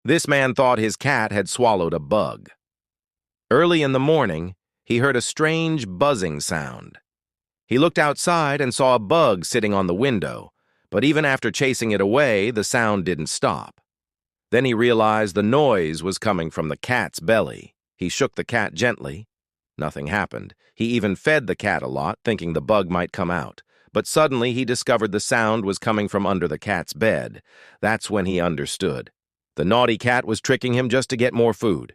This man thought his cat had swallowed a bug. Early in the morning, he heard a strange buzzing sound. He looked outside and saw a bug sitting on the window, but even after chasing it away, the sound didn't stop. Then he realized the noise was coming from the cat's belly. He shook the cat gently. Nothing happened. He even fed the cat a lot, thinking the bug might come out. But suddenly he discovered the sound was coming from under the cat's bed. That's when he understood. The naughty cat was tricking him just to get more food.